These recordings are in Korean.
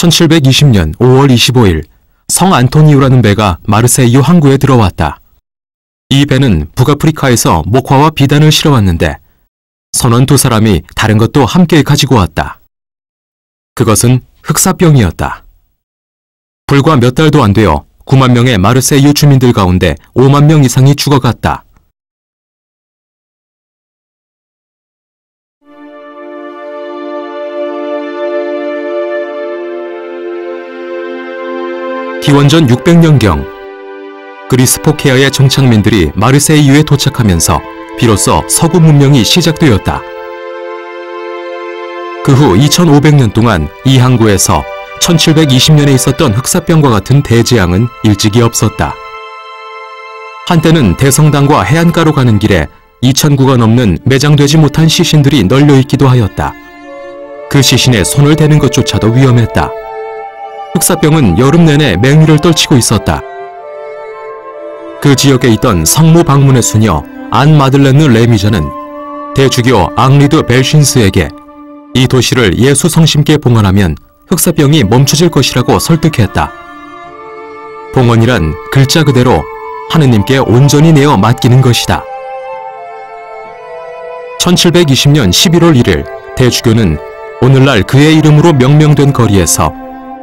1720년 5월 25일 성 안토니우라는 배가 마르세유 항구에 들어왔다. 이 배는 북아프리카에서 목화와 비단을 실어왔는데 선원 두 사람이 다른 것도 함께 가지고 왔다. 그것은 흑사병이었다. 불과 몇 달도 안 되어 9만 명의 마르세유 주민들 가운데 5만 명 이상이 죽어갔다. 기원전 600년경 그리스 포케아의 정착민들이 마르세유에 도착하면서 비로소 서구 문명이 시작되었다. 그 후 2500년 동안 이 항구에서 1720년에 있었던 흑사병과 같은 대재앙은 일찍이 없었다. 한때는 대성당과 해안가로 가는 길에 2000구가 넘는 매장되지 못한 시신들이 널려있기도 하였다. 그 시신에 손을 대는 것조차도 위험했다. 흑사병은 여름 내내 맹위를 떨치고 있었다. 그 지역에 있던 성모 방문의 수녀 안 마들렌느 레미저는 대주교 앙리드 벨신스에게 이 도시를 예수 성심께 봉헌하면 흑사병이 멈춰질 것이라고 설득했다. 봉헌이란 글자 그대로 하느님께 온전히 내어 맡기는 것이다. 1720년 11월 1일 대주교는 오늘날 그의 이름으로 명명된 거리에서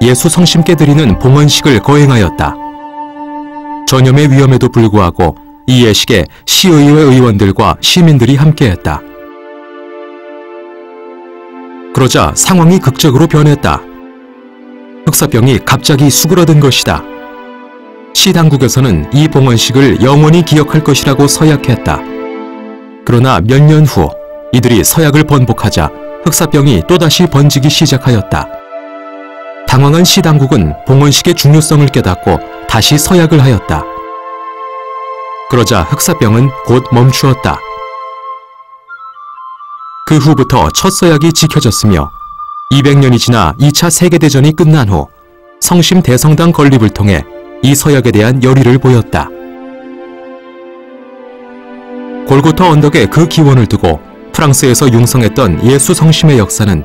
예수 성심께 드리는 봉헌식을 거행하였다. 전염의 위험에도 불구하고 이 예식에 시의회 의원들과 시민들이 함께했다. 그러자 상황이 극적으로 변했다. 흑사병이 갑자기 수그러든 것이다. 시당국에서는 이 봉헌식을 영원히 기억할 것이라고 서약했다. 그러나 몇 년 후 이들이 서약을 번복하자 흑사병이 또다시 번지기 시작하였다. 당황한 시당국은 봉헌식의 중요성을 깨닫고 다시 서약을 하였다. 그러자 흑사병은 곧 멈추었다. 그 후부터 첫 서약이 지켜졌으며 200년이 지나 2차 세계대전이 끝난 후 성심 대성당 건립을 통해 이 서약에 대한 열의를 보였다. 골고타 언덕에 그 기원을 두고 프랑스에서 융성했던 예수 성심의 역사는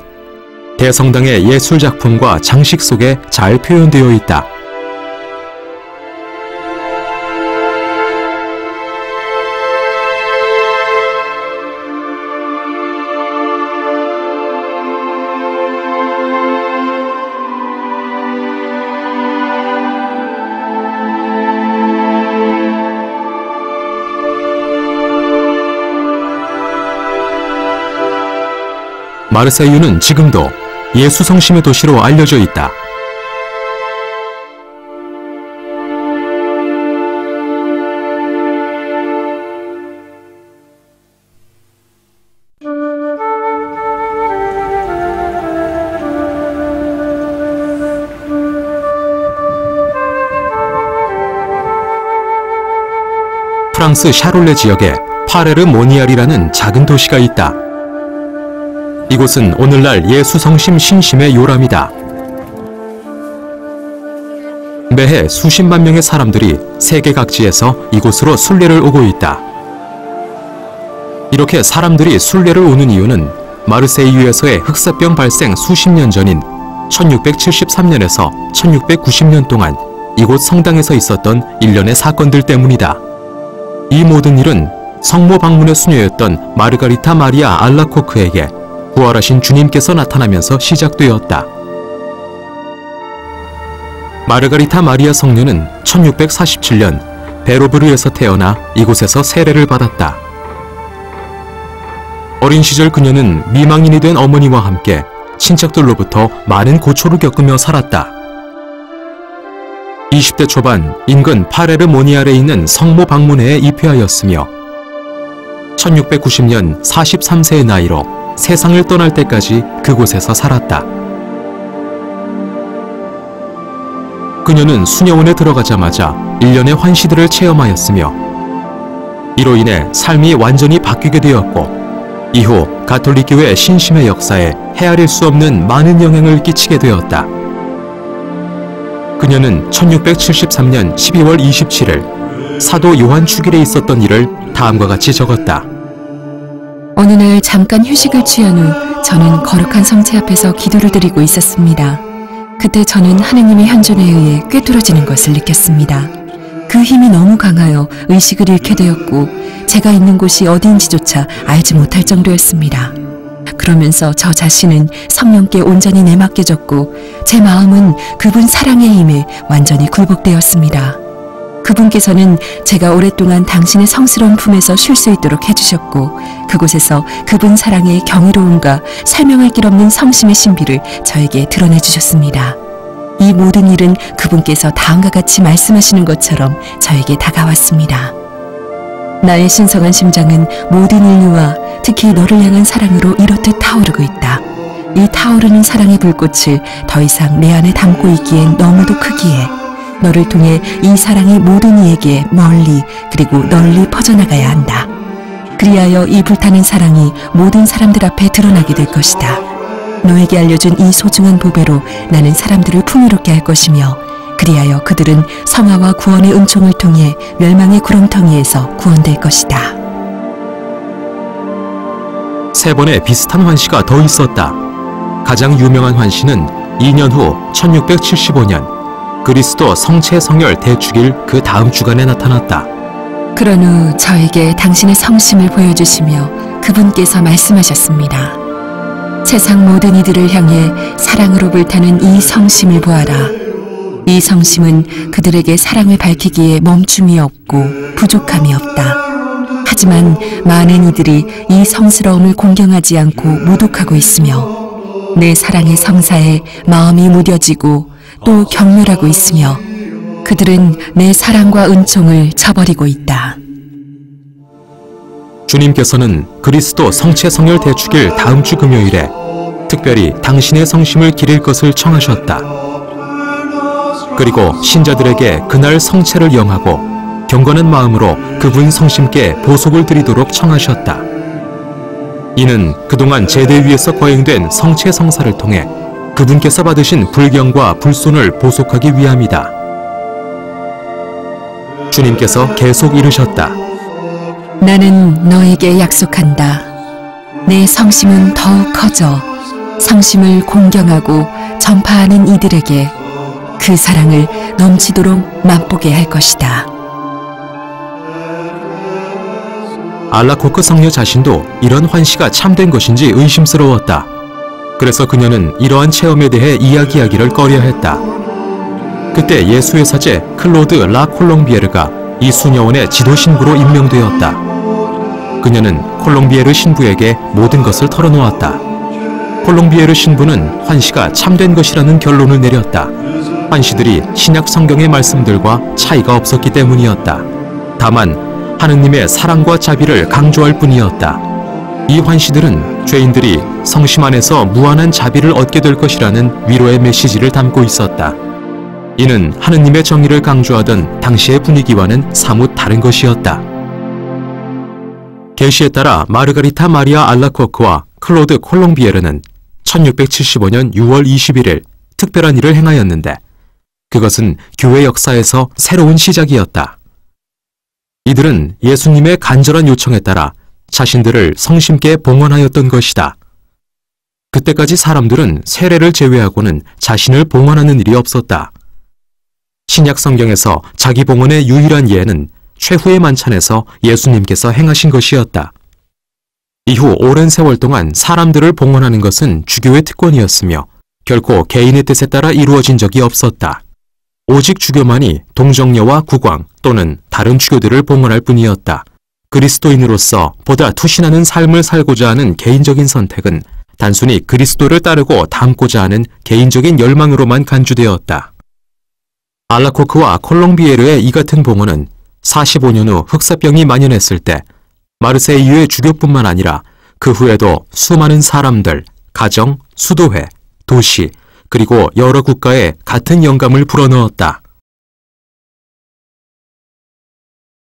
대성당의 예술작품과 장식 속에 잘 표현되어 있다. 마르세유는 지금도 예수 성심의 도시로 알려져 있다. 프랑스 샤롤레 지역에 파레르 모니알이라는 작은 도시가 있다. 이곳은 오늘날 예수 성심 신심의 요람이다. 매해 수십만 명의 사람들이 세계 각지에서 이곳으로 순례를 오고 있다. 이렇게 사람들이 순례를 오는 이유는 마르세유에서의 흑사병 발생 수십 년 전인 1673년에서 1690년 동안 이곳 성당에서 있었던 일련의 사건들 때문이다. 이 모든 일은 성모 방문의 수녀였던 마르가리타 마리아 알라코크에게 부활하신 주님께서 나타나면서 시작되었다. 마르가리타 마리아 성녀는 1647년 베로브르에서 태어나 이곳에서 세례를 받았다. 어린 시절 그녀는 미망인이 된 어머니와 함께 친척들로부터 많은 고초를 겪으며 살았다. 20대 초반 인근 파레르 모니알에 있는 성모 방문회에 입회하였으며 1690년 43세의 나이로 세상을 떠날 때까지 그곳에서 살았다. 그녀는 수녀원에 들어가자마자 일련의 환시들을 체험하였으며 이로 인해 삶이 완전히 바뀌게 되었고 이후 가톨릭교회 신심의 역사에 헤아릴 수 없는 많은 영향을 끼치게 되었다. 그녀는 1673년 12월 27일 사도 요한 축일에 있었던 일을 다음과 같이 적었다. 어느 날 잠깐 휴식을 취한 후 저는 거룩한 성체 앞에서 기도를 드리고 있었습니다. 그때 저는 하느님의 현존에 의해 꿰뚫어지는 것을 느꼈습니다. 그 힘이 너무 강하여 의식을 잃게 되었고 제가 있는 곳이 어디인지조차 알지 못할 정도였습니다. 그러면서 저 자신은 성령께 온전히 내맡겨졌고 제 마음은 그분 사랑의 힘에 완전히 굴복되었습니다. 그분께서는 제가 오랫동안 당신의 성스러운 품에서 쉴 수 있도록 해주셨고 그곳에서 그분 사랑의 경이로움과 설명할 길 없는 성심의 신비를 저에게 드러내 주셨습니다. 이 모든 일은 그분께서 다음과 같이 말씀하시는 것처럼 저에게 다가왔습니다. 나의 신성한 심장은 모든 인류와 특히 너를 향한 사랑으로 이렇듯 타오르고 있다. 이 타오르는 사랑의 불꽃을 더 이상 내 안에 담고 있기엔 너무도 크기에 너를 통해 이 사랑이 모든 이에게 멀리 그리고 널리 퍼져나가야 한다. 그리하여 이 불타는 사랑이 모든 사람들 앞에 드러나게 될 것이다. 너에게 알려준 이 소중한 보배로 나는 사람들을 풍요롭게 할 것이며 그리하여 그들은 성화와 구원의 은총을 통해 멸망의 구렁텅이에서 구원될 것이다. 세 번의 비슷한 환시가 더 있었다. 가장 유명한 환시는 2년 후 1675년 그리스도 성체 성혈 대축일 그 다음 주간에 나타났다. 그런 후 저에게 당신의 성심을 보여주시며 그분께서 말씀하셨습니다. 세상 모든 이들을 향해 사랑으로 불타는 이 성심을 보아라. 이 성심은 그들에게 사랑을 밝히기에 멈춤이 없고 부족함이 없다. 하지만 많은 이들이 이 성스러움을 공경하지 않고 모독하고 있으며 내 사랑의 성사에 마음이 무뎌지고 또 경멸하고 있으며 그들은 내 사랑과 은총을 저버리고 있다. 주님께서는 그리스도 성체 성혈 대축일 다음 주 금요일에 특별히 당신의 성심을 기릴 것을 청하셨다. 그리고 신자들에게 그날 성체를 영하고 경건한 마음으로 그분 성심께 보속을 드리도록 청하셨다. 이는 그동안 제대 위에서 거행된 성체 성사를 통해 그분께서 받으신 불경과 불손을 보속하기 위함이다. 주님께서 계속 이르셨다. 나는 너에게 약속한다. 내 성심은 더욱 커져 성심을 공경하고 전파하는 이들에게 그 사랑을 넘치도록 맛보게 할 것이다. 알라코크 성녀 자신도 이런 환시가 참된 것인지 의심스러웠다. 그래서 그녀는 이러한 체험에 대해 이야기하기를 꺼려했다. 그때 예수의 사제 클로드 라 콜롱비에르가 이 수녀원의 지도 신부로 임명되었다. 그녀는 콜롱비에르 신부에게 모든 것을 털어놓았다. 콜롱비에르 신부는 환시가 참된 것이라는 결론을 내렸다. 환시들이 신약 성경의 말씀들과 차이가 없었기 때문이었다. 다만 하느님의 사랑과 자비를 강조할 뿐이었다. 이 환시들은 죄인들이 성심 안에서 무한한 자비를 얻게 될 것이라는 위로의 메시지를 담고 있었다. 이는 하느님의 정의를 강조하던 당시의 분위기와는 사뭇 다른 것이었다. 계시에 따라 마르가리타 마리아 알라코크와 클로드 콜롱비에르는 1675년 6월 21일 특별한 일을 행하였는데 그것은 교회 역사에서 새로운 시작이었다. 이들은 예수님의 간절한 요청에 따라 자신들을 성심께 봉헌하였던 것이다. 그때까지 사람들은 세례를 제외하고는 자신을 봉헌하는 일이 없었다. 신약 성경에서 자기 봉헌의 유일한 예는 최후의 만찬에서 예수님께서 행하신 것이었다. 이후 오랜 세월 동안 사람들을 봉헌하는 것은 주교의 특권이었으며 결코 개인의 뜻에 따라 이루어진 적이 없었다. 오직 주교만이 동정녀와 국왕 또는 다른 주교들을 봉헌할 뿐이었다. 그리스도인으로서 보다 투신하는 삶을 살고자 하는 개인적인 선택은 단순히 그리스도를 따르고 닮고자 하는 개인적인 열망으로만 간주되었다. 알라코크와 콜롱비에르의 이 같은 봉헌은 45년 후 흑사병이 만연했을 때 마르세유의 주교뿐만 아니라 그 후에도 수많은 사람들, 가정, 수도회, 도시, 그리고 여러 국가에 같은 영감을 불어넣었다.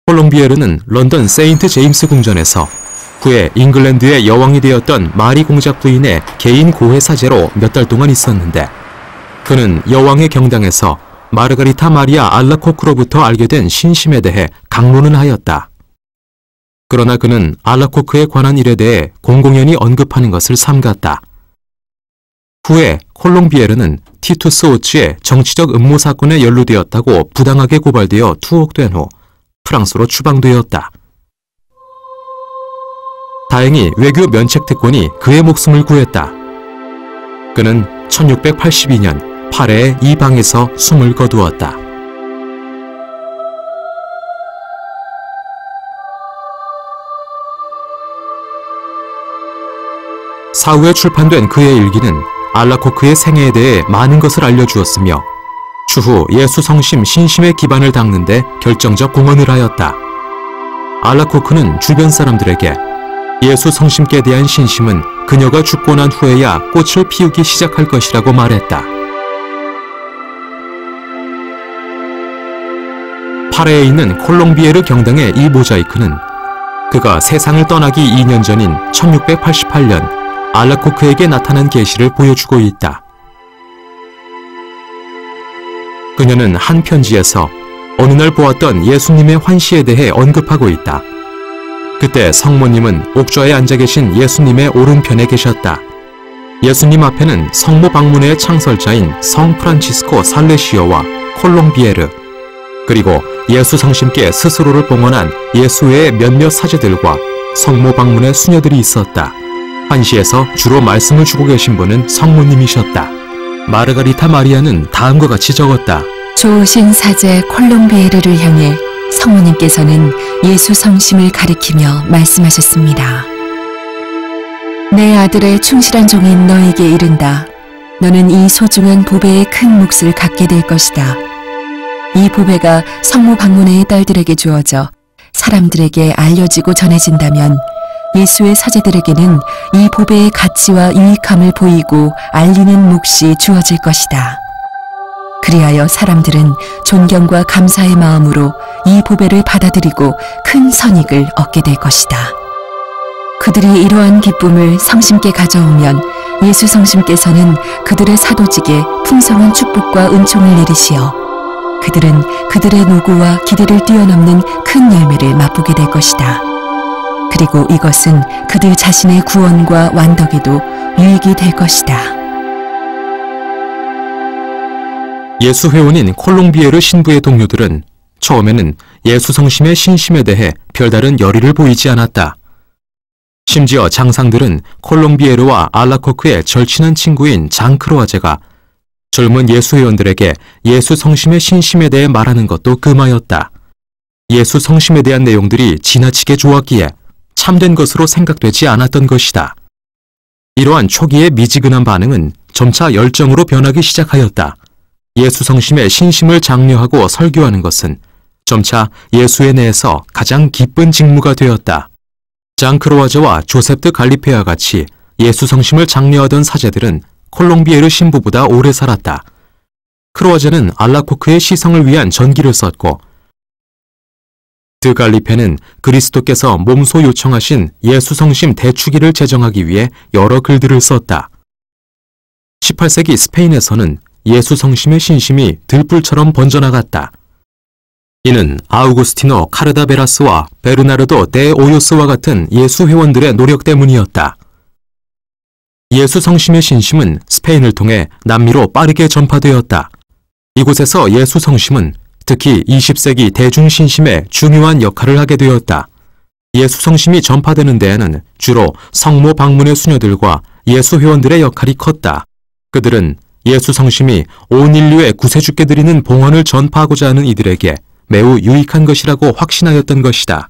콜롱비에르는 런던 세인트 제임스 궁전에서 후에 잉글랜드의 여왕이 되었던 마리 공작 부인의 개인 고해 사제로 몇 달 동안 있었는데 그는 여왕의 경당에서 마르가리타 마리아 알라코크로부터 알게 된 신심에 대해 강론은 하였다. 그러나 그는 알라코크에 관한 일에 대해 공공연히 언급하는 것을 삼갔다. 후에 콜롱비에르는 티투스 오츠의 정치적 음모 사건에 연루되었다고 부당하게 고발되어 투옥된 후 프랑스로 추방되었다. 다행히 외교 면책 특권이 그의 목숨을 구했다. 그는 1682년 파레의 이 방에서 숨을 거두었다. 사후에 출판된 그의 일기는 알라코크의 생애에 대해 많은 것을 알려주었으며 추후 예수 성심 신심의 기반을 닦는 데 결정적 공헌을 하였다. 알라코크는 주변 사람들에게 예수 성심께 대한 신심은 그녀가 죽고 난 후에야 꽃을 피우기 시작할 것이라고 말했다. 파레에 있는 콜롱비에르 경당의 이 모자이크는 그가 세상을 떠나기 2년 전인 1688년 알라코크에게 나타난 계시를 보여주고 있다. 그녀는 한 편지에서 어느 날 보았던 예수님의 환시에 대해 언급하고 있다. 그때 성모님은 옥좌에 앉아 계신 예수님의 오른편에 계셨다. 예수님 앞에는 성모 방문회의 창설자인 성 프란치스코 살레시오와 콜롱비에르, 그리고 예수 성심께 스스로를 봉헌한 예수의 몇몇 사제들과 성모 방문회 수녀들이 있었다. 환시에서 주로 말씀을 주고 계신 분은 성모님이셨다. 마르가리타 마리아는 다음과 같이 적었다. 좋으신 사제 콜롱비에르를 향해 성모님께서는 예수 성심을 가리키며 말씀하셨습니다. 내 아들의 충실한 종인 너에게 이른다. 너는 이 소중한 보배의 큰 몫을 갖게 될 것이다. 이 보배가 성모 방문회의 딸들에게 주어져 사람들에게 알려지고 전해진다면 예수의 사제들에게는 이 보배의 가치와 유익함을 보이고 알리는 몫이 주어질 것이다. 그리하여 사람들은 존경과 감사의 마음으로 이 보배를 받아들이고 큰 선익을 얻게 될 것이다. 그들이 이러한 기쁨을 성심께 가져오면 예수 성심께서는 그들의 사도직에 풍성한 축복과 은총을 내리시어 그들은 그들의 노고와 기대를 뛰어넘는 큰 열매를 맛보게 될 것이다. 그리고 이것은 그들 자신의 구원과 완덕에도 유익이 될 것이다. 예수 회원인 콜롱비에르 신부의 동료들은 처음에는 예수 성심의 신심에 대해 별다른 열의를 보이지 않았다. 심지어 장상들은 콜롱비에르와 알라코크의 절친한 친구인 장크로아제가 젊은 예수 회원들에게 예수 성심의 신심에 대해 말하는 것도 금하였다. 예수 성심에 대한 내용들이 지나치게 좋았기에 참된 것으로 생각되지 않았던 것이다. 이러한 초기의 미지근한 반응은 점차 열정으로 변하기 시작하였다. 예수 성심의 신심을 장려하고 설교하는 것은 점차 예수에 내에서 가장 기쁜 직무가 되었다. 장크로아제와 조셉 드 갈리페와 같이 예수 성심을 장려하던 사제들은 콜롱비에르 신부보다 오래 살았다. 크로아제는 알라코크의 시성을 위한 전기를 썼고 드 갈리페는 그리스도께서 몸소 요청하신 예수 성심 대축일을 제정하기 위해 여러 글들을 썼다. 18세기 스페인에서는 예수 성심의 신심이 들불처럼 번져나갔다. 이는 아우구스티노 카르다베라스와 베르나르도 데 오요스와 같은 예수 회원들의 노력 때문이었다. 예수 성심의 신심은 스페인을 통해 남미로 빠르게 전파되었다. 이곳에서 예수 성심은 특히 20세기 대중신심에 중요한 역할을 하게 되었다. 예수 성심이 전파되는 데에는 주로 성모 방문의 수녀들과 예수 회원들의 역할이 컸다. 그들은 예수 성심이 온 인류의 구세주께 드리는 봉헌을 전파하고자 하는 이들에게 매우 유익한 것이라고 확신하였던 것이다.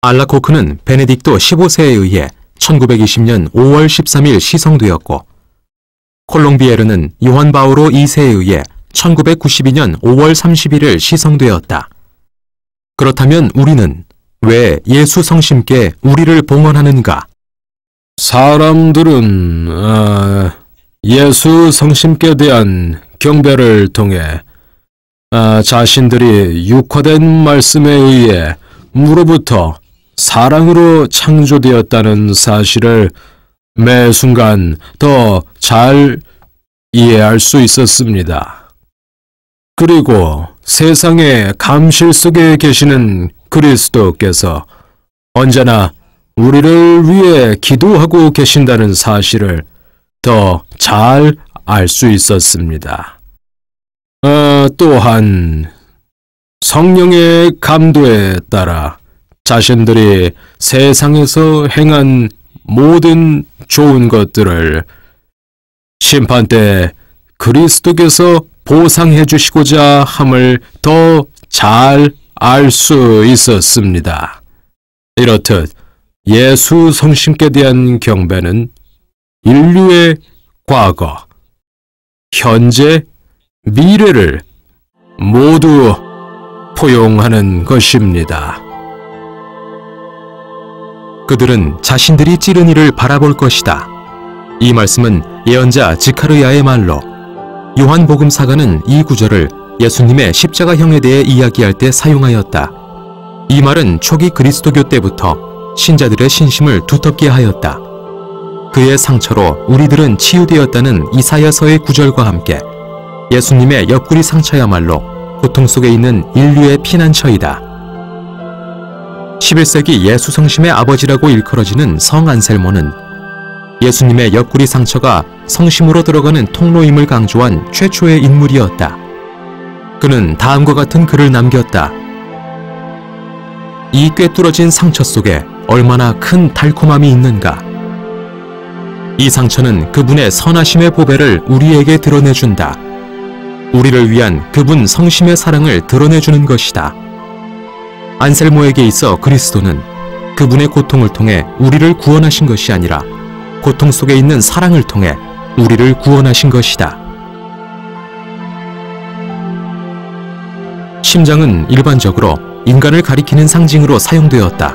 알라코크는 베네딕토 15세에 의해 1920년 5월 13일 시성되었고 콜롱비에르는 요한 바오로 2세에 의해 1992년 5월 31일 시성되었다. 그렇다면 우리는 왜 예수 성심께 우리를 봉헌하는가? 사람들은 예수 성심께 대한 경배를 통해 자신들이 육화된 말씀에 의해 무로부터 사랑으로 창조되었다는 사실을 매 순간 더 잘 이해할 수 있었습니다. 그리고 세상의 감실 속에 계시는 그리스도께서 언제나 우리를 위해 기도하고 계신다는 사실을 더 잘 알 수 있었습니다. 또한 성령의 감도에 따라 자신들이 세상에서 행한 모든 좋은 것들을 심판 때 그리스도께서 보상해 주시고자 함을 더 잘 알 수 있었습니다. 이렇듯 예수 성심께 대한 경배는 인류의 과거, 현재, 미래를 모두 포용하는 것입니다. 그들은 자신들이 찌른 이를 바라볼 것이다. 이 말씀은 예언자 지카르야의 말로 요한복음사가는 이 구절을 예수님의 십자가형에 대해 이야기할 때 사용하였다. 이 말은 초기 그리스도교 때부터 신자들의 신심을 두텁게 하였다. 그의 상처로 우리들은 치유되었다는 이사야서의 구절과 함께 예수님의 옆구리 상처야말로 고통 속에 있는 인류의 피난처이다. 11세기 예수 성심의 아버지라고 일컬어지는 성 안셀모는 예수님의 옆구리 상처가 성심으로 들어가는 통로임을 강조한 최초의 인물이었다. 그는 다음과 같은 글을 남겼다. 이 꿰뚫어진 상처 속에 얼마나 큰 달콤함이 있는가. 이 상처는 그분의 선하심의 보배를 우리에게 드러내준다. 우리를 위한 그분 성심의 사랑을 드러내주는 것이다. 안셀모에게 있어 그리스도는 그분의 고통을 통해 우리를 구원하신 것이 아니라 고통 속에 있는 사랑을 통해 우리를 구원하신 것이다. 심장은 일반적으로 인간을 가리키는 상징으로 사용되었다.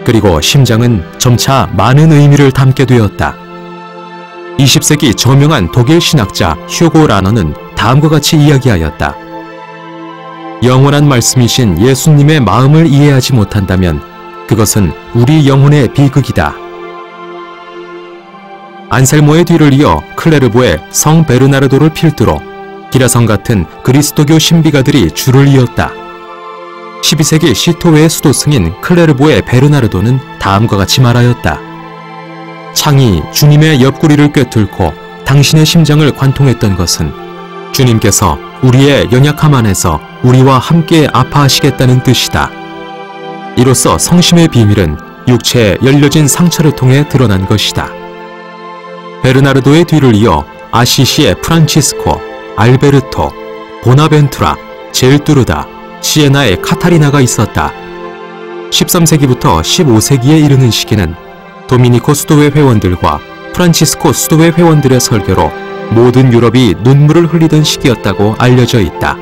그리고 심장은 점차 많은 의미를 담게 되었다. 20세기 저명한 독일 신학자 휴고 라너는 다음과 같이 이야기하였다. 영원한 말씀이신 예수님의 마음을 이해하지 못한다면 그것은 우리 영혼의 비극이다. 안셀모의 뒤를 이어 클레르보의 성 베르나르도를 필두로 기라성 같은 그리스도교 신비가들이 줄을 이었다. 12세기 시토웨의 수도 승인 클레르보의 베르나르도는 다음과 같이 말하였다. 창이 주님의 옆구리를 꿰뚫고 당신의 심장을 관통했던 것은 주님께서 우리의 연약함 안에서 우리와 함께 아파하시겠다는 뜻이다. 이로써 성심의 비밀은 육체에 열려진 상처를 통해 드러난 것이다. 베르나르도의 뒤를 이어 아시시의 프란치스코, 알베르토, 보나벤투라, 젤두르다, 시에나의 카타리나가 있었다. 13세기부터 15세기에 이르는 시기는 도미니코 수도회 회원들과 프란치스코 수도회 회원들의 설교로 모든 유럽이 눈물을 흘리던 시기였다고 알려져 있다.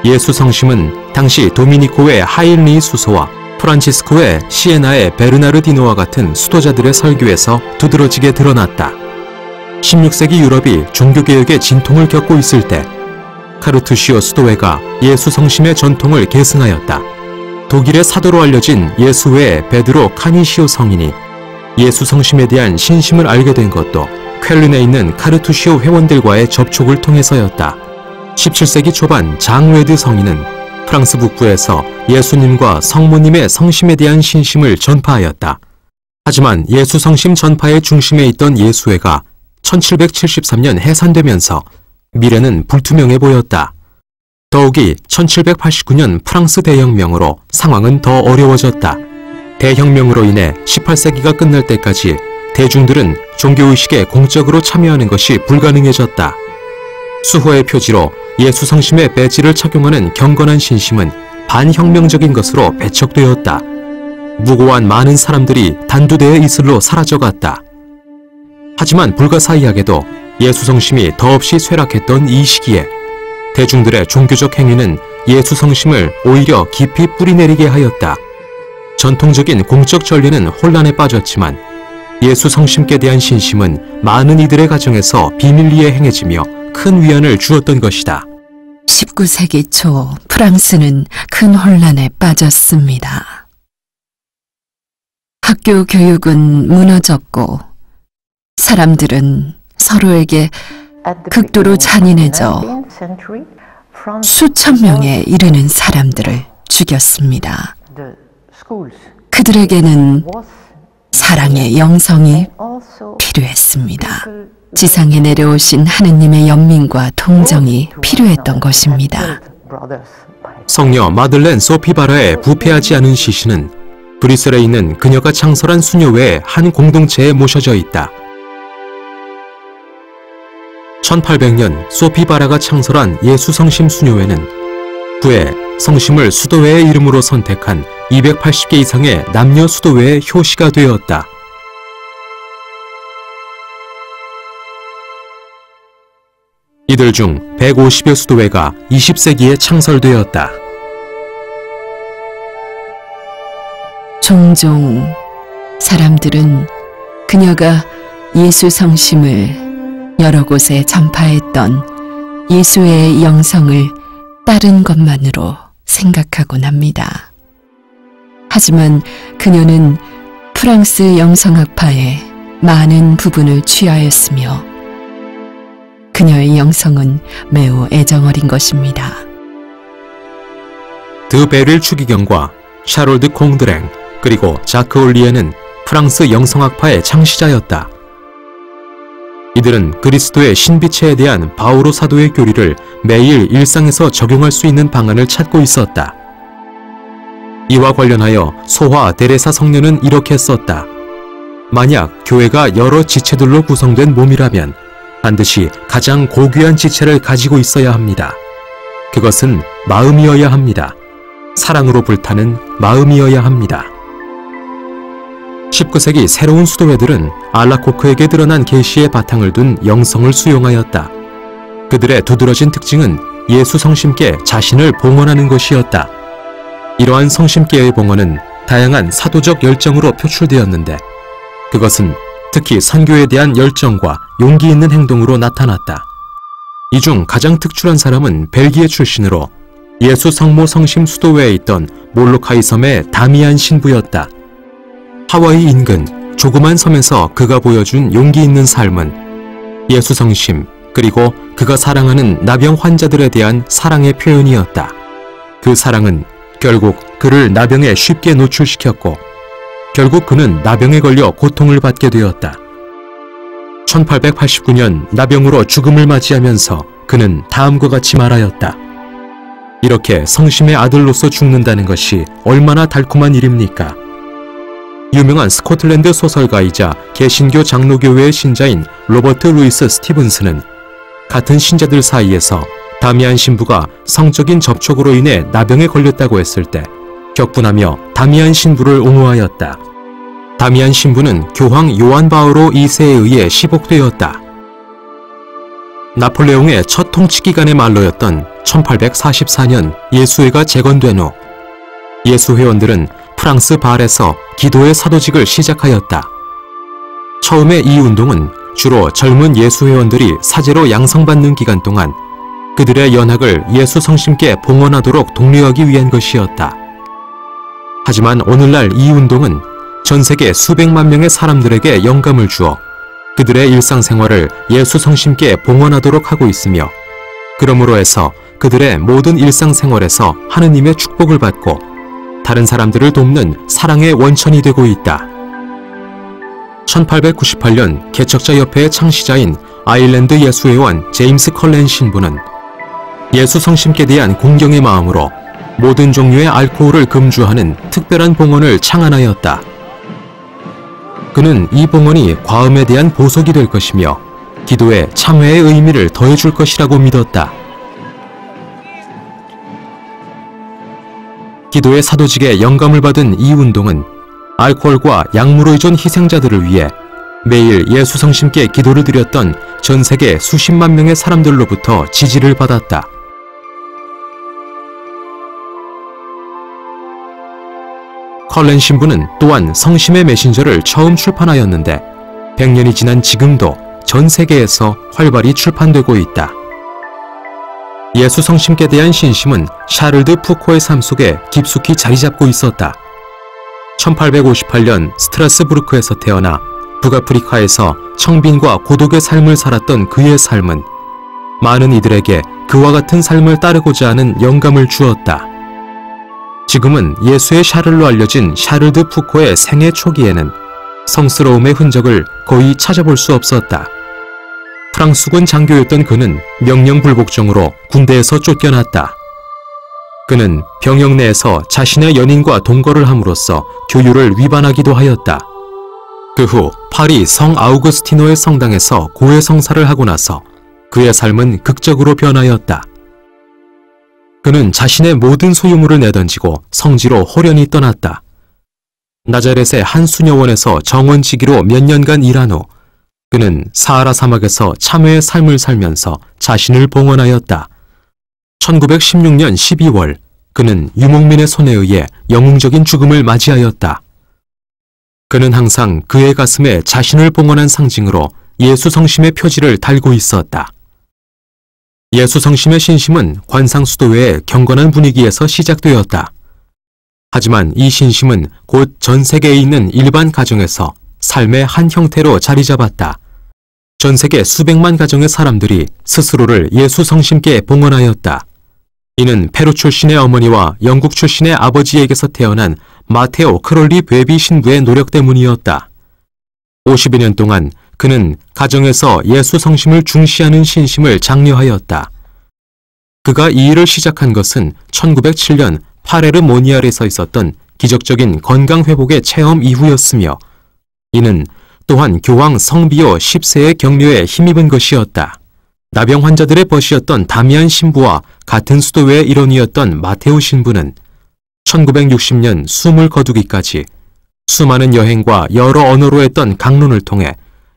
예수 성심은 당시 도미니코의 하일리 수소와 프란치스코의 시에나의 베르나르디노와 같은 수도자들의 설교에서 두드러지게 드러났다. 16세기 유럽이 종교개혁의 진통을 겪고 있을 때 카르투시오 수도회가 예수 성심의 전통을 계승하였다. 독일의 사도로 알려진 예수회 베드로 카니시오 성인이 예수 성심에 대한 신심을 알게 된 것도 쾰른에 있는 카르투시오 회원들과의 접촉을 통해서였다. 17세기 초반 장 웨드 성인은 프랑스 북부에서 예수님과 성모님의 성심에 대한 신심을 전파하였다. 하지만 예수 성심 전파의 중심에 있던 예수회가 1773년 해산되면서 미래는 불투명해 보였다. 더욱이 1789년 프랑스 대혁명으로 상황은 더 어려워졌다. 대혁명으로 인해 18세기가 끝날 때까지 대중들은 종교의식에 공적으로 참여하는 것이 불가능해졌다. 수호의 표지로 예수 성심의 배지를 착용하는 경건한 신심은 반혁명적인 것으로 배척되었다. 무고한 많은 사람들이 단두대의 이슬로 사라져갔다. 하지만 불가사의하게도 예수 성심이 더없이 쇠락했던 이 시기에 대중들의 종교적 행위는 예수 성심을 오히려 깊이 뿌리내리게 하였다. 전통적인 공적 전례는 혼란에 빠졌지만 예수 성심께 대한 신심은 많은 이들의 가정에서 비밀리에 행해지며 큰 위안을 주었던 것이다. 19세기 초 프랑스는 큰 혼란에 빠졌습니다. 학교 교육은 무너졌고 사람들은 서로에게 극도로 잔인해져 수천 명에 이르는 사람들을 죽였습니다. 그들에게는 사랑의 영성이 필요했습니다. 지상에 내려오신 하느님의 연민과 동정이 필요했던 것입니다. 성녀 마들렌 소피 바라의 부패하지 않은 시신은 브뤼셀에 있는 그녀가 창설한 수녀회의 한 공동체에 모셔져 있다. 1800년 소피 바라가 창설한 예수성심 수녀회는 후에 성심을 수도회의 이름으로 선택한 280개 이상의 남녀 수도회의 효시가 되었다. 이들 중 150여 수도회가 20세기에 창설되었다. 종종 사람들은 그녀가 예수 성심을 여러 곳에 전파했던 예수의 영성을 따른 것만으로 생각하곤 합니다. 하지만 그녀는 프랑스 영성학파의 많은 부분을 취하였으며 그녀의 영성은 매우 애정어린 것입니다. 드 베릴 추기경과 샤롤드 콩드랭 그리고 자크 올리에는 프랑스 영성학파의 창시자였다. 이들은 그리스도의 신비체에 대한 바오로 사도의 교리를 매일 일상에서 적용할 수 있는 방안을 찾고 있었다. 이와 관련하여 소화 데레사 성녀는 이렇게 썼다. 만약 교회가 여러 지체들로 구성된 몸이라면 반드시 가장 고귀한 지체를 가지고 있어야 합니다. 그것은 마음이어야 합니다. 사랑으로 불타는 마음이어야 합니다. 19세기 새로운 수도회들은 알라코크에게 드러난 계시의 바탕을 둔 영성을 수용하였다. 그들의 두드러진 특징은 예수 성심께 자신을 봉헌하는 것이었다. 이러한 성심께의 봉헌은 다양한 사도적 열정으로 표출되었는데 그것은 특히 선교에 대한 열정과 용기 있는 행동으로 나타났다. 이 중 가장 특출한 사람은 벨기에 출신으로 예수 성모 성심 수도회에 있던 몰로카이 섬의 다미안 신부였다. 하와이 인근 조그만 섬에서 그가 보여준 용기 있는 삶은 예수 성심 그리고 그가 사랑하는 나병 환자들에 대한 사랑의 표현이었다. 그 사랑은 결국 그를 나병에 쉽게 노출시켰고 결국 그는 나병에 걸려 고통을 받게 되었다. 1889년 나병으로 죽음을 맞이하면서 그는 다음과 같이 말하였다. 이렇게 성심의 아들로서 죽는다는 것이 얼마나 달콤한 일입니까? 유명한 스코틀랜드 소설가이자 개신교 장로교회의 신자인 로버트 루이스 스티븐스는 같은 신자들 사이에서 다미안 신부가 성적인 접촉으로 인해 나병에 걸렸다고 했을 때 격분하며 다미안 신부를 옹호하였다. 다미안 신부는 교황 요한 바오로 2세에 의해 시복되었다. 나폴레옹의 첫 통치 기간의 말로였던 1844년 예수회가 재건된 후 예수회원들은 프랑스 바알에서 기도의 사도직을 시작하였다. 처음에 이 운동은 주로 젊은 예수회원들이 사제로 양성받는 기간 동안 그들의 연합을 예수 성심께 봉헌하도록 독려하기 위한 것이었다. 하지만 오늘날 이 운동은 전 세계 수백만 명의 사람들에게 영감을 주어 그들의 일상생활을 예수 성심께 봉헌하도록 하고 있으며 그러므로 해서 그들의 모든 일상생활에서 하느님의 축복을 받고 다른 사람들을 돕는 사랑의 원천이 되고 있다. 1898년 개척자협회의 창시자인 아일랜드 예수회원 제임스 컬렌 신부는 예수 성심께 대한 공경의 마음으로 모든 종류의 알코올을 금주하는 특별한 봉헌을 창안하였다. 그는 이 봉헌이 과음에 대한 보석이 될 것이며 기도에 참회의 의미를 더해줄 것이라고 믿었다. 기도의 사도직에 영감을 받은 이 운동은 알코올과 약물로 의존 희생자들을 위해 매일 예수 성심께 기도를 드렸던 전 세계 수십만 명의 사람들로부터 지지를 받았다. 컬렌 신부는 또한 성심의 메신저를 처음 출판하였는데 100년이 지난 지금도 전 세계에서 활발히 출판되고 있다. 예수 성심께 대한 신심은 샤를드 푸코의 삶 속에 깊숙이 자리 잡고 있었다. 1858년 스트라스부르크에서 태어나 북아프리카에서 청빈과 고독의 삶을 살았던 그의 삶은 많은 이들에게 그와 같은 삶을 따르고자 하는 영감을 주었다. 지금은 예수의 샤를로 알려진 샤를드 푸코의 생애 초기에는 성스러움의 흔적을 거의 찾아볼 수 없었다. 프랑스군 장교였던 그는 명령불복종으로 군대에서 쫓겨났다. 그는 병영 내에서 자신의 연인과 동거를 함으로써 교율을 위반하기도 하였다. 그 후 파리 성 아우구스티노의 성당에서 고해 성사를 하고 나서 그의 삶은 극적으로 변하였다. 그는 자신의 모든 소유물을 내던지고 성지로 호련히 떠났다. 나자렛의 한 수녀원에서 정원지기로 몇 년간 일한 후 그는 사하라 사막에서 참회의 삶을 살면서 자신을 봉헌하였다. 1916년 12월 그는 유목민의 손에 의해 영웅적인 죽음을 맞이하였다. 그는 항상 그의 가슴에 자신을 봉헌한 상징으로 예수성심의 표지를 달고 있었다. 예수성심의 신심은 관상수도회의 경건한 분위기에서 시작되었다. 하지만 이 신심은 곧 전 세계에 있는 일반 가정에서 삶의 한 형태로 자리 잡았다. 전 세계 수백만 가정의 사람들이 스스로를 예수성심께 봉헌하였다. 이는 페루 출신의 어머니와 영국 출신의 아버지에게서 태어난 마테오 크롤리 베비 신부의 노력 때문이었다. 50여 년 동안 그는 가정에서 예수성심을 중시하는 신심을 장려하였다. 그가 이 일을 시작한 것은 1907년 파레르 모니알에서 있었던 기적적인 건강회복의 체험 이후였으며 이는 또한 교황 성비오 10세의 격려에 힘입은 것이었다. 나병 환자들의 벗이었던 다미안 신부와 같은 수도회의 일원이었던 마테오 신부는 1960년 숨을 거두기까지 수많은 여행과 여러 언어로 했던 강론을 통해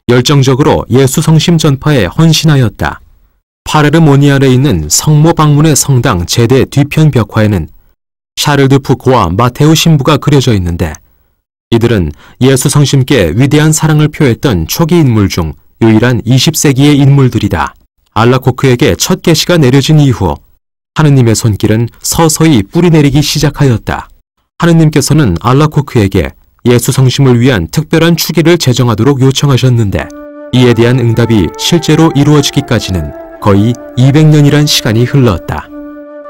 열정적으로 예수성심 전파에 헌신하였다. 파레르 모니알에 있는 성모 방문의 성당 제대 뒤편 벽화에는 샤를드 푸코와 마테오 신부가 그려져 있는데 이들은 예수성심께 위대한 사랑을 표했던 초기 인물 중 유일한 20세기의 인물들이다. 알라코크에게 첫 계시가 내려진 이후 하느님의 손길은 서서히 뿌리내리기 시작하였다. 하느님께서는 알라코크에게 예수성심을 위한 특별한 추기를 제정하도록 요청하셨는데 이에 대한 응답이 실제로 이루어지기까지는 거의 200년이란 시간이 흘렀다.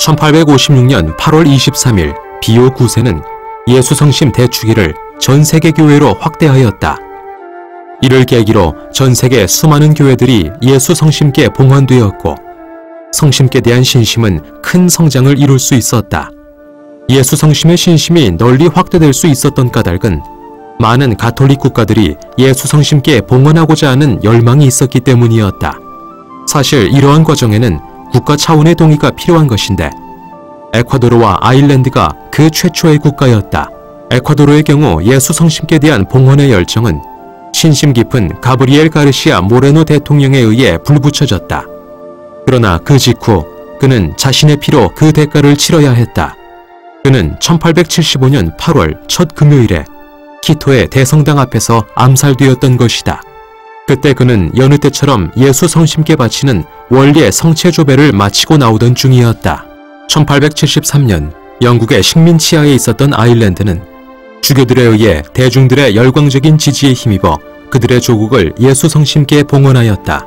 1856년 8월 23일 비오 9세는 예수성심 대추기를 전 세계 교회로 확대하였다. 이를 계기로 전 세계 수많은 교회들이 예수성심께 봉헌되었고 성심께 대한 신심은 큰 성장을 이룰 수 있었다. 예수성심의 신심이 널리 확대될 수 있었던 까닭은 많은 가톨릭 국가들이 예수성심께 봉헌하고자 하는 열망이 있었기 때문이었다. 사실 이러한 과정에는 국가 차원의 동의가 필요한 것인데 에콰도르와 아일랜드가 그 최초의 국가였다. 에콰도르의 경우 예수성심께 대한 봉헌의 열정은 신심 깊은 가브리엘 가르시아 모레노 대통령에 의해 불붙여졌다. 그러나 그 직후 그는 자신의 피로 그 대가를 치러야 했다. 그는 1875년 8월 첫 금요일에 키토의 대성당 앞에서 암살되었던 것이다. 그때 그는 여느 때처럼 예수성심께 바치는 원리의 성체조배를 마치고 나오던 중이었다. 1873년 영국의 식민 치하에 있었던 아일랜드는 주교들에 의해 대중들의 열광적인 지지에 힘입어 그들의 조국을 예수성심께 봉헌하였다.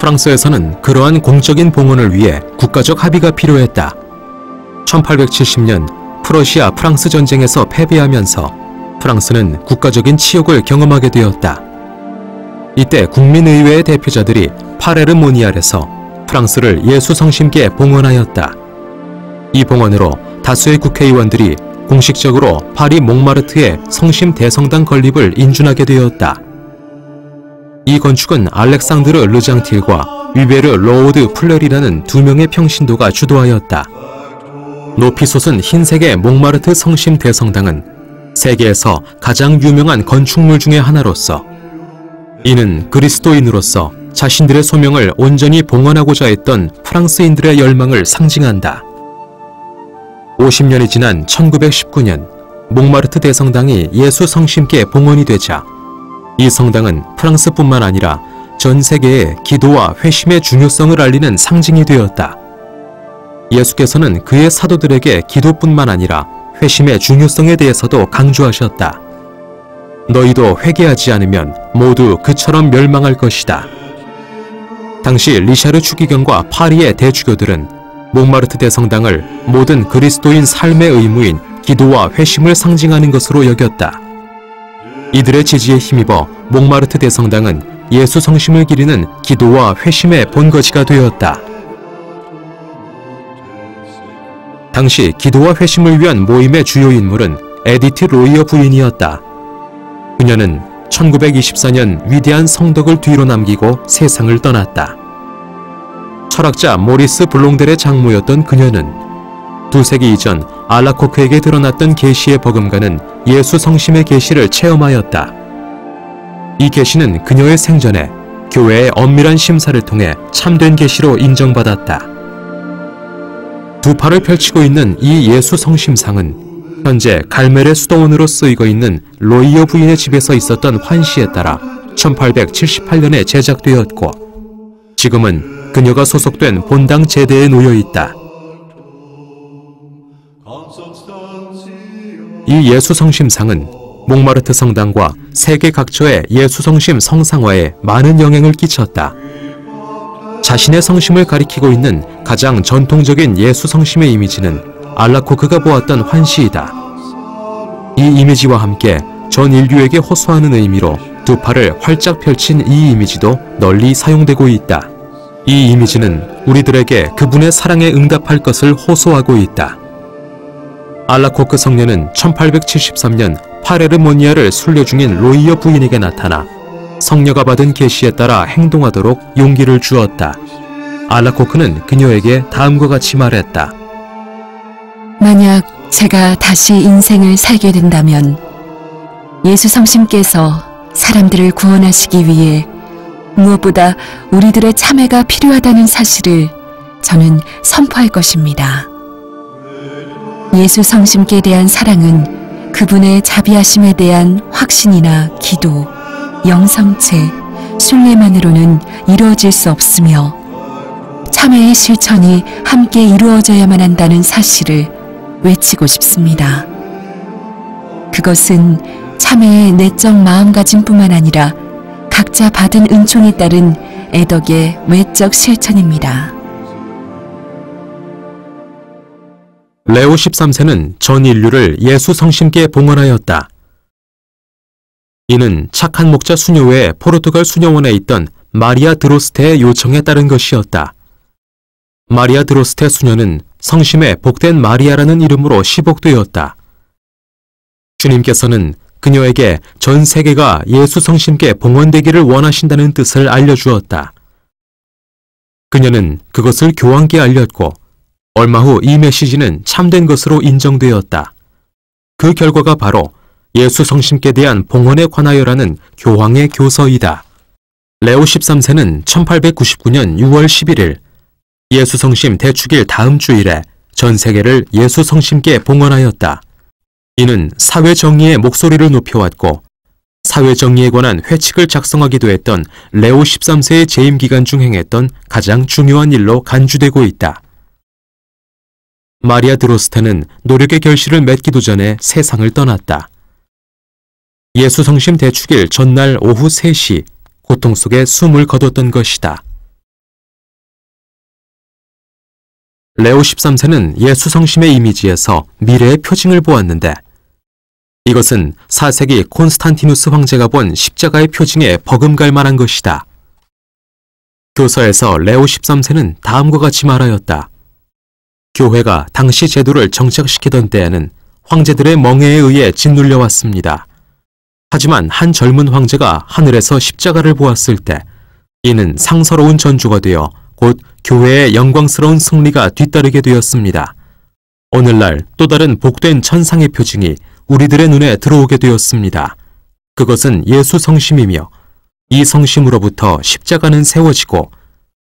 프랑스에서는 그러한 공적인 봉헌을 위해 국가적 합의가 필요했다. 1870년 프러시아 프랑스 전쟁에서 패배하면서 프랑스는 국가적인 치욕을 경험하게 되었다. 이때 국민의회의 대표자들이 파레르 모니알에서 프랑스를 예수성심께 봉헌하였다. 이 봉헌으로 다수의 국회의원들이 공식적으로 파리 몽마르트의 성심 대성당 건립을 인준하게 되었다. 이 건축은 알렉상드르 르장틸과 위베르 로우드 플레리라는 두 명의 평신도가 주도하였다. 높이 솟은 흰색의 몽마르트 성심 대성당은 세계에서 가장 유명한 건축물 중의 하나로서 이는 그리스도인으로서 자신들의 소명을 온전히 봉헌하고자 했던 프랑스인들의 열망을 상징한다. 50년이 지난 1919년 몽마르트 대성당이 예수 성심께 봉헌이 되자 이 성당은 프랑스뿐만 아니라 전 세계에 기도와 회심의 중요성을 알리는 상징이 되었다. 예수께서는 그의 사도들에게 기도뿐만 아니라 회심의 중요성에 대해서도 강조하셨다. 너희도 회개하지 않으면 모두 그처럼 멸망할 것이다. 당시 리샤르 추기경과 파리의 대주교들은 몽마르트 대성당을 모든 그리스도인 삶의 의무인 기도와 회심을 상징하는 것으로 여겼다. 이들의 지지에 힘입어 몽마르트 대성당은 예수 성심을 기리는 기도와 회심의 본거지가 되었다. 당시 기도와 회심을 위한 모임의 주요 인물은 에디트 로이어 부인이었다. 그녀는 1924년 위대한 성덕을 뒤로 남기고 세상을 떠났다. 철학자 모리스 블롱델의 장모였던 그녀는 2세기 이전 알라코크에게 드러났던 계시의 버금가는 예수 성심의 계시를 체험하였다. 이 계시는 그녀의 생전에 교회의 엄밀한 심사를 통해 참된 계시로 인정받았다. 두 팔을 펼치고 있는 이 예수 성심상은 현재 갈멜의 수도원으로 쓰이고 있는 로이어 부인의 집에서 있었던 환시에 따라 1878년에 제작되었고 지금은 그녀가 소속된 본당 제대에 놓여 있다. 이 예수 성심상은 몽마르트 성당과 세계 각처의 예수 성심 성상화에 많은 영향을 끼쳤다. 자신의 성심을 가리키고 있는 가장 전통적인 예수 성심의 이미지는 알라코크가 보았던 환시이다. 이 이미지와 함께 전 인류에게 호소하는 의미로 두 팔을 활짝 펼친 이 이미지도 널리 사용되고 있다. 이 이미지는 우리들에게 그분의 사랑에 응답할 것을 호소하고 있다. 알라코크 성녀는 1873년 파레르모니아를 순례 중인 로이어 부인에게 나타나 성녀가 받은 계시에 따라 행동하도록 용기를 주었다. 알라코크는 그녀에게 다음과 같이 말했다. 만약 제가 다시 인생을 살게 된다면 예수 성심께서 사람들을 구원하시기 위해 무엇보다 우리들의 참회가 필요하다는 사실을 저는 선포할 것입니다. 예수 성심께 대한 사랑은 그분의 자비하심에 대한 확신이나 기도, 영성체, 순례만으로는 이루어질 수 없으며 참회의 실천이 함께 이루어져야만 한다는 사실을 외치고 싶습니다. 그것은 참회의 내적 마음가짐뿐만 아니라 각자 받은 은총에 따른 애덕의 외적 실천입니다. 레오 13세는 전 인류를 예수 성심께 봉헌하였다. 이는 착한 목자 수녀 외에 포르투갈 수녀원에 있던 마리아 드로스테의 요청에 따른 것이었다. 마리아 드로스테 수녀는 성심에 복된 마리아라는 이름으로 시복되었다. 주님께서는 그녀에게 전 세계가 예수 성심께 봉헌되기를 원하신다는 뜻을 알려주었다. 그녀는 그것을 교황께 알렸고 얼마 후 이 메시지는 참된 것으로 인정되었다. 그 결과가 바로 예수 성심께 대한 봉헌에 관하여라는 교황의 교서이다. 레오 13세는 1899년 6월 11일 예수 성심 대축일 다음 주일에 전 세계를 예수 성심께 봉헌하였다. 이는 사회 정의의 목소리를 높여왔고 사회 정의에 관한 회칙을 작성하기도 했던 레오 13세의 재임 기간 중 행했던 가장 중요한 일로 간주되고 있다. 마리아 드로스테는 노력의 결실을 맺기도 전에 세상을 떠났다. 예수 성심 대축일 전날 오후 3시 고통 속에 숨을 거뒀던 것이다. 레오 13세는 예수 성심의 이미지에서 미래의 표징을 보았는데 이것은 4세기 콘스탄티누스 황제가 본 십자가의 표징에 버금갈 만한 것이다. 교서에서 레오 13세는 다음과 같이 말하였다. 교회가 당시 제도를 정착시키던 때에는 황제들의 멍에에 의해 짓눌려 왔습니다. 하지만 한 젊은 황제가 하늘에서 십자가를 보았을 때 이는 상서로운 전주가 되어 곧 교회의 영광스러운 승리가 뒤따르게 되었습니다. 오늘날 또 다른 복된 천상의 표징이 우리들의 눈에 들어오게 되었습니다. 그것은 예수 성심이며 이 성심으로부터 십자가는 세워지고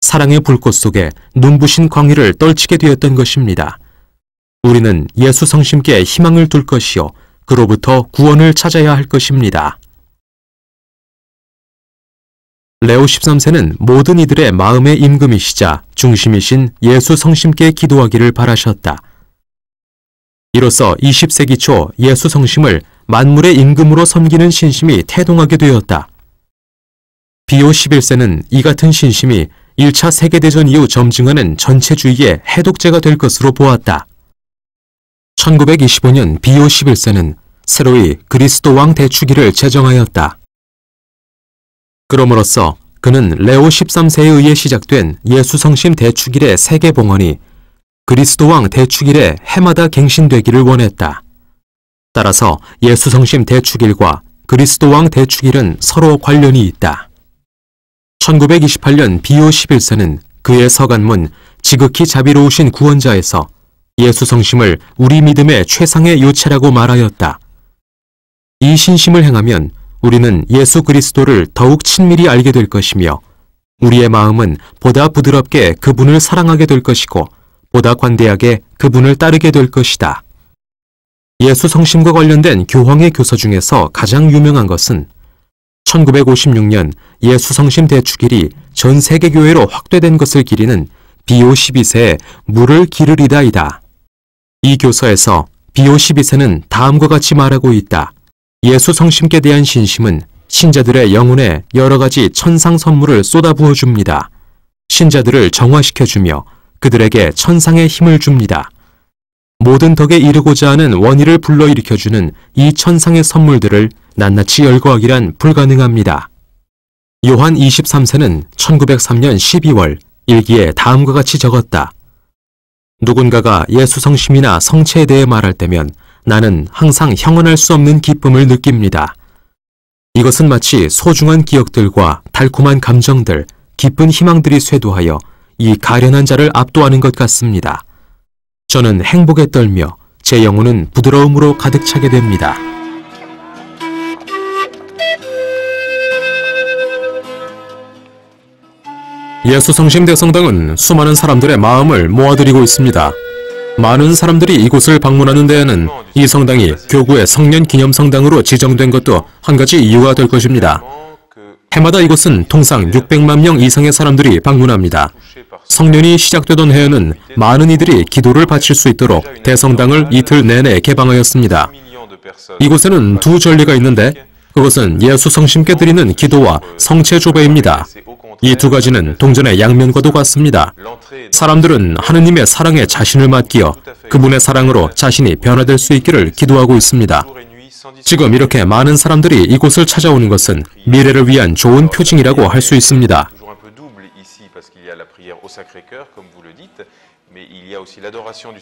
사랑의 불꽃 속에 눈부신 광희를 떨치게 되었던 것입니다. 우리는 예수 성심께 희망을 둘 것이요 그로부터 구원을 찾아야 할 것입니다. 레오 13세는 모든 이들의 마음의 임금이시자 중심이신 예수 성심께 기도하기를 바라셨다. 이로써 20세기 초 예수 성심을 만물의 임금으로 섬기는 신심이 태동하게 되었다. 비오 11세는 이 같은 신심이 1차 세계대전 이후 점증하는 전체주의의 해독제가 될 것으로 보았다. 1925년 비오 11세는 새로이 그리스도 왕 대축일을 제정하였다. 그럼으로써 그는 레오 13세에 의해 시작된 예수 성심 대축일의 세계 봉헌이 그리스도 왕 대축일에 해마다 갱신되기를 원했다. 따라서 예수 성심 대축일과 그리스도 왕 대축일은 서로 관련이 있다. 1928년 비오 11세는 그의 서간문 지극히 자비로우신 구원자에서 예수 성심을 우리 믿음의 최상의 요체라고 말하였다. 이 신심을 행하면 우리는 예수 그리스도를 더욱 친밀히 알게 될 것이며 우리의 마음은 보다 부드럽게 그분을 사랑하게 될 것이고 보다 관대하게 그분을 따르게 될 것이다. 예수 성심과 관련된 교황의 교서 중에서 가장 유명한 것은 1956년 예수 성심 대축일이 전 세계 교회로 확대된 것을 기리는 비오 12세의 물을 기르리다이다. 이 교서에서 비오 12세는 다음과 같이 말하고 있다. 예수 성심께 대한 신심은 신자들의 영혼에 여러 가지 천상 선물을 쏟아부어 줍니다. 신자들을 정화시켜주며 그들에게 천상의 힘을 줍니다. 모든 덕에 이르고자 하는 원의를 불러일으켜주는 이 천상의 선물들을 낱낱이 열거하기란 불가능합니다. 요한 23세는 1903년 12월 일기에 다음과 같이 적었다. 누군가가 예수 성심이나 성체에 대해 말할 때면 나는 항상 형언할 수 없는 기쁨을 느낍니다. 이것은 마치 소중한 기억들과 달콤한 감정들, 기쁜 희망들이 쇄도하여 이 가련한 자를 압도하는 것 같습니다. 저는 행복에 떨며 제 영혼은 부드러움으로 가득 차게 됩니다. 예수 성심 대성당은 수많은 사람들의 마음을 모아들이고 있습니다. 많은 사람들이 이곳을 방문하는 데에는 이 성당이 교구의 성년 기념 성당으로 지정된 것도 한 가지 이유가 될 것입니다. 해마다 이곳은 통상 600만 명 이상의 사람들이 방문합니다. 성년이 시작되던 해에는 많은 이들이 기도를 바칠 수 있도록 대성당을 이틀 내내 개방하였습니다. 이곳에는 두 전례가 있는데 그것은 예수 성심께 드리는 기도와 성체 조배입니다. 이 두 가지는 동전의 양면과도 같습니다. 사람들은 하느님의 사랑에 자신을 맡기어 그분의 사랑으로 자신이 변화될 수 있기를 기도하고 있습니다. 지금 이렇게 많은 사람들이 이곳을 찾아오는 것은 미래를 위한 좋은 표징이라고 할 수 있습니다.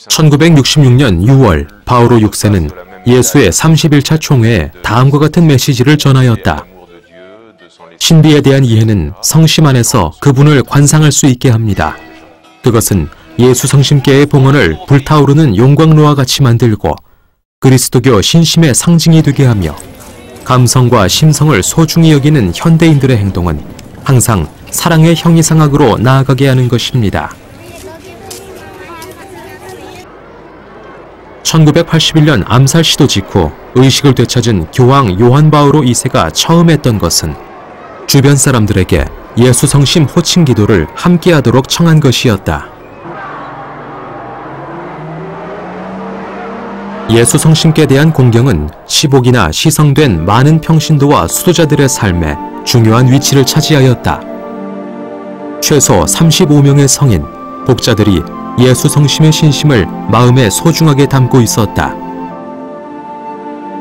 1966년 6월 바오로 6세는 예수의 31차 총회에 다음과 같은 메시지를 전하였다. 신비에 대한 이해는 성심 안에서 그분을 관상할 수 있게 합니다. 그것은 예수 성심계의 봉헌을 불타오르는 용광로와 같이 만들고 그리스도교 신심의 상징이 되게 하며 감성과 심성을 소중히 여기는 현대인들의 행동은 항상 사랑의 형이상학으로 나아가게 하는 것입니다. 1981년 암살 시도 직후 의식을 되찾은 교황 요한 바오로 2세가 처음 했던 것은 주변 사람들에게 예수 성심 호칭 기도를 함께 하도록 청한 것이었다. 예수 성심께 대한 공경은 시복이나 시성된 많은 평신도와 수도자들의 삶에 중요한 위치를 차지하였다. 최소 35명의 성인, 복자들이 예수 성심의 신심을 마음에 소중하게 담고 있었다.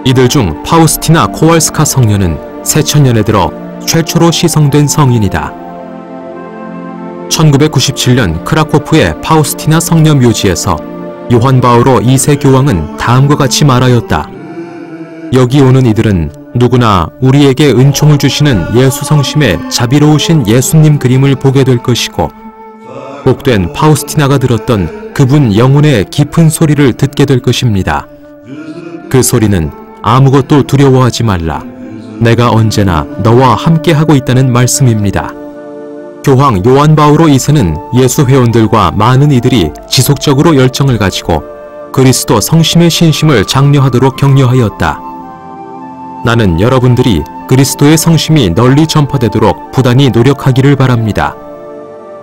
이들 중 파우스티나 코왈스카 성녀는 새천년에 들어 최초로 시성된 성인이다. 1997년 크라코프의 파우스티나 성녀 묘지에서 요한 바오로 2세 교황은 다음과 같이 말하였다. 여기 오는 이들은 누구나 우리에게 은총을 주시는 예수 성심의 자비로우신 예수님 그림을 보게 될 것이고 복된 파우스티나가 들었던 그분 영혼의 깊은 소리를 듣게 될 것입니다. 그 소리는 아무것도 두려워하지 말라. 내가 언제나 너와 함께하고 있다는 말씀입니다. 교황 요한 바오로 2세는 예수 회원들과 많은 이들이 지속적으로 열정을 가지고 그리스도 성심의 신심을 장려하도록 격려하였다. 나는 여러분들이 그리스도의 성심이 널리 전파되도록 부단히 노력하기를 바랍니다.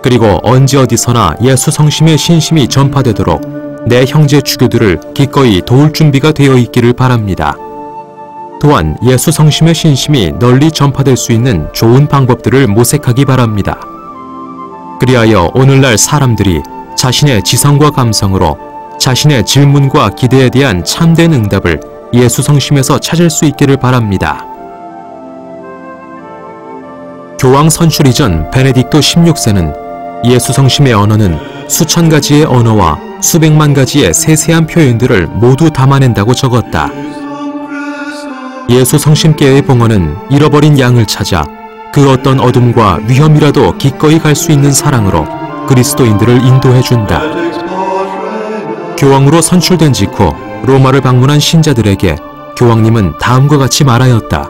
그리고 언제 어디서나 예수 성심의 신심이 전파되도록 내 형제 주교들을 기꺼이 도울 준비가 되어 있기를 바랍니다. 또한 예수 성심의 신심이 널리 전파될 수 있는 좋은 방법들을 모색하기 바랍니다. 그리하여 오늘날 사람들이 자신의 지성과 감성으로 자신의 질문과 기대에 대한 참된 응답을 예수 성심에서 찾을 수 있기를 바랍니다. 교황 선출 이전 베네딕토 16세는 예수 성심의 언어는 수천 가지의 언어와 수백만 가지의 세세한 표현들을 모두 담아낸다고 적었다. 예수 성심계의 봉헌은 잃어버린 양을 찾아 그 어떤 어둠과 위험이라도 기꺼이 갈 수 있는 사랑으로 그리스도인들을 인도해준다. 교황으로 선출된 직후 로마를 방문한 신자들에게 교황님은 다음과 같이 말하였다.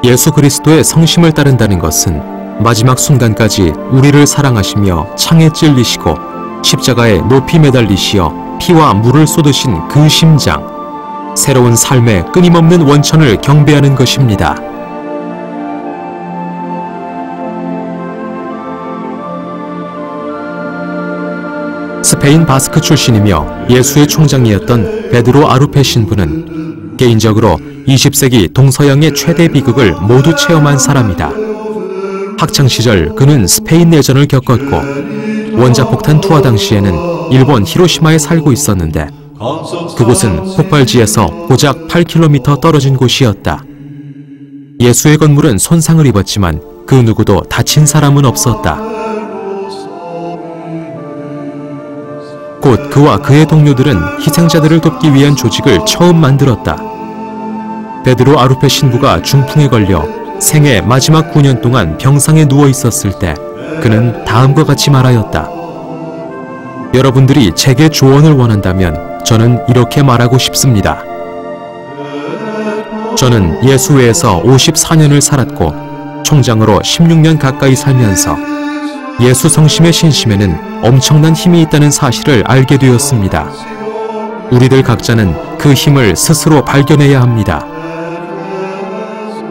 예수 그리스도의 성심을 따른다는 것은 마지막 순간까지 우리를 사랑하시며 창에 찔리시고 십자가에 높이 매달리시어 피와 물을 쏟으신 그 심장, 새로운 삶의 끊임없는 원천을 경배하는 것입니다. 스페인 바스크 출신이며 예수의 총장이었던 베드로 아루페 신부는 개인적으로 20세기 동서양의 최대 비극을 모두 체험한 사람이다. 학창시절 그는 스페인 내전을 겪었고 원자폭탄 투하 당시에는 일본 히로시마에 살고 있었는데 그곳은 폭발지에서 고작 8km 떨어진 곳이었다. 예수의 건물은 손상을 입었지만 그 누구도 다친 사람은 없었다. 곧 그와 그의 동료들은 희생자들을 돕기 위한 조직을 처음 만들었다. 베드로 아루페 신부가 중풍에 걸려 생애 마지막 9년 동안 병상에 누워 있었을 때 그는 다음과 같이 말하였다. 여러분들이 제게 조언을 원한다면 저는 이렇게 말하고 싶습니다. 저는 예수 외에서 54년을 살았고 총장으로 16년 가까이 살면서 예수 성심의 신심에는 엄청난 힘이 있다는 사실을 알게 되었습니다. 우리들 각자는 그 힘을 스스로 발견해야 합니다.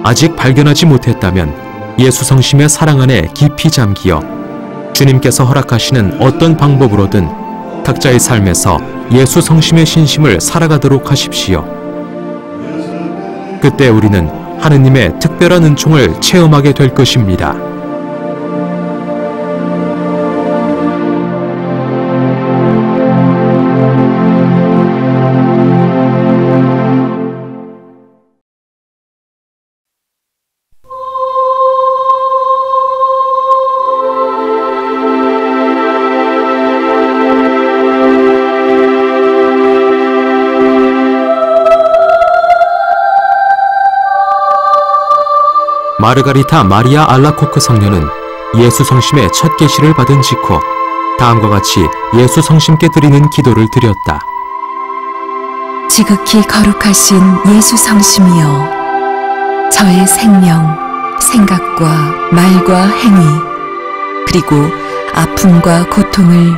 아직 발견하지 못했다면 예수 성심의 사랑 안에 깊이 잠기어 주님께서 허락하시는 어떤 방법으로든 각자의 삶에서 예수 성심의 신심을 살아가도록 하십시오. 그때 우리는 하느님의 특별한 은총을 체험하게 될 것입니다. 마르가리타 마리아 알라코크 성녀는 예수 성심의 첫 계시를 받은 직후 다음과 같이 예수 성심께 드리는 기도를 드렸다. 지극히 거룩하신 예수 성심이여, 저의 생명, 생각과 말과 행위, 그리고 아픔과 고통을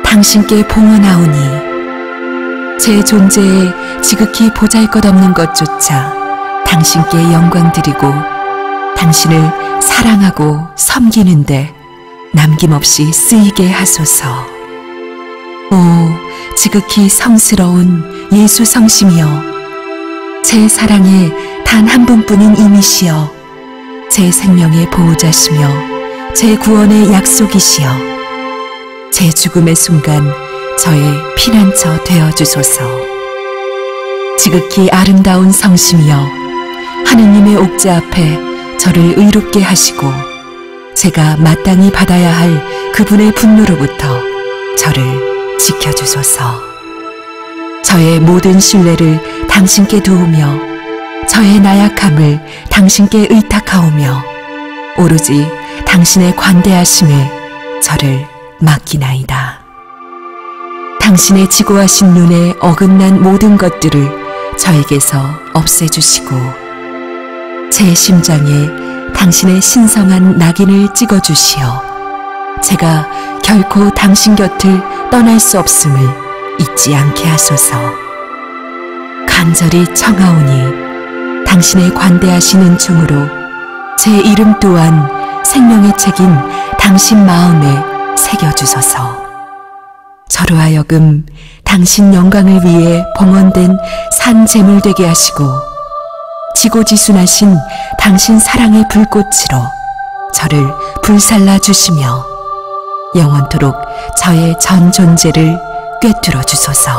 당신께 봉헌하오니 제 존재에 지극히 보잘것없는 것조차 당신께 영광 드리고 당신을 사랑하고 섬기는데 남김없이 쓰이게 하소서. 오, 지극히 성스러운 예수 성심이여, 제 사랑의 단 한 분뿐인 이미시여, 제 생명의 보호자시며 제 구원의 약속이시여, 제 죽음의 순간 저의 피난처 되어주소서. 지극히 아름다운 성심이여, 하느님의 옥자 앞에 저를 의롭게 하시고 제가 마땅히 받아야 할 그분의 분노로부터 저를 지켜주소서. 저의 모든 신뢰를 당신께 두으며 저의 나약함을 당신께 의탁하오며 오로지 당신의 관대하심에 저를 맡기나이다. 당신의 지고하신 눈에 어긋난 모든 것들을 저에게서 없애주시고 제 심장에 당신의 신성한 낙인을 찍어주시어 제가 결코 당신 곁을 떠날 수 없음을 잊지 않게 하소서. 간절히 청하오니 당신의 관대하신 은총으로 제 이름 또한 생명의 책인 당신 마음에 새겨주소서. 저로 하여금 당신 영광을 위해 봉헌된 산 제물 되게 하시고 지고지순하신 당신 사랑의 불꽃으로 저를 불살라 주시며 영원토록 저의 전 존재를 꿰뚫어 주소서.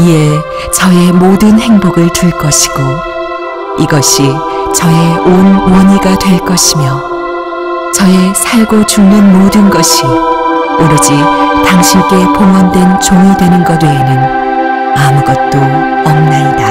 이에 저의 모든 행복을 둘 것이고 이것이 저의 온 원의가 될 것이며 저의 살고 죽는 모든 것이 오로지 당신께 봉헌된 종이 되는 것 외에는 아무것도 없나이다.